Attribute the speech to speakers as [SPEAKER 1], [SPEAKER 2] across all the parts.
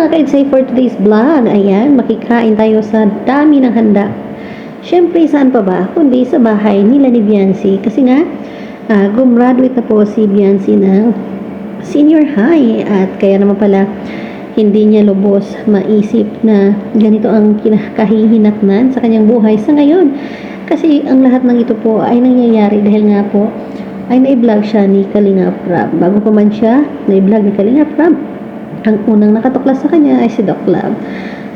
[SPEAKER 1] mga ka-Edsay, for today's vlog, ayan, makikain tayo sa dami ng handa. Siyempre, saan pa ba? Kundi sa bahay nila ni Biancy. Kasi nga, gumraduate na po si Biancy ng senior high. At kaya naman pala, hindi niya lubos maisip na ganito ang kahihinatnan sa kanyang buhay sa ngayon. Kasi ang lahat ng ito po ay nangyayari dahil nga po ay na-vlog siya ni Kalinga Prab. Bago pa man siya, na-vlog ni Kalinga Prab, ang unang nakatuklas sa kanya ay si Doc Love.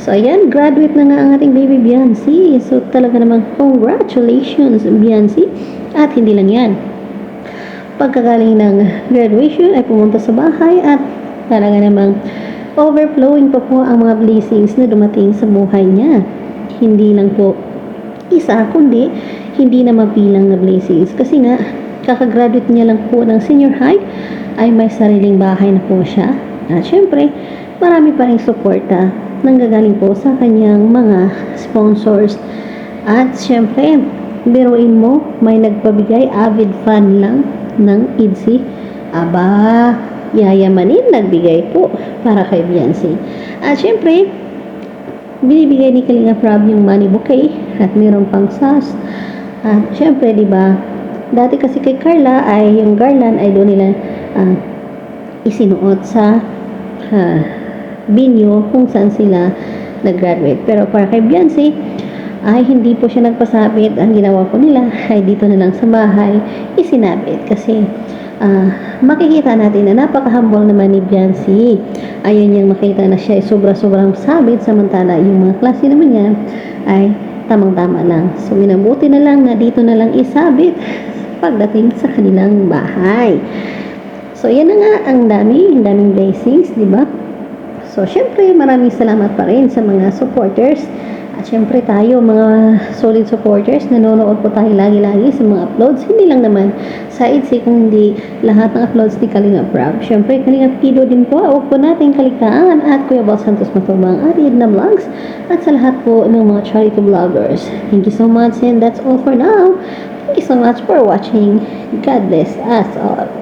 [SPEAKER 1] So, ayan, graduate na nga ang ating baby Biancy. So, talaga namang congratulations, Biancy. At hindi lang yan. Pagkagaling ng graduation ay pumunta sa bahay at talaga namang overflowing pa po ang mga blessings na dumating sa buhay niya. Hindi lang po isa, kundi hindi na mabilang na blessings. Kasi nga, kakagraduate niya lang po ng senior high ay may sariling bahay na po siya. At syempre, marami pa rin suporta nanggagaling po sa kanyang mga sponsors. At syempre, biruin mo, may nagpabigay, avid fan lang ng IDSI. Aba, yayamanin, nagbigay po para kay Biancy. At syempre, binibigay ni Kalinga Prab yung money bouquet at mayroon pang sas. At syempre, di ba, dati kasi kay Carla ay yung garland ay doon nila isinuot sa binyo kung saan sila nag-graduate. Pero para kay Biancy ay hindi po siya nagpasabit. Ang ginawa po nila ay dito na lang sa bahay isinabit kasi makikita natin na napaka-humble naman ni Biancy. Ayaw niyang makita na siya ay sobra-sobrang sabit, samantala yung mga klase naman niya ay tamang-tama lang. So, minabuti na lang na dito na lang isabit pagdating sa kanilang bahay. So, yan na nga, ang daming blessings, di ba? So, syempre, maraming salamat pa rin sa mga supporters. At syempre tayo, mga solid supporters, nanonood po tayo lagi-lagi sa mga uploads. Hindi lang naman sa IDSI, kundi lahat ng uploads ni Kalinga Prab. Syempre, Kalinga Pido din po, huwag po natin kaligtaan. At Kuya Bal Santos Matubang at Edna Vlogs. At sa lahat po ng mga charity vloggers. Thank you so much, and that's all for now. Thank you so much for watching. God bless us all.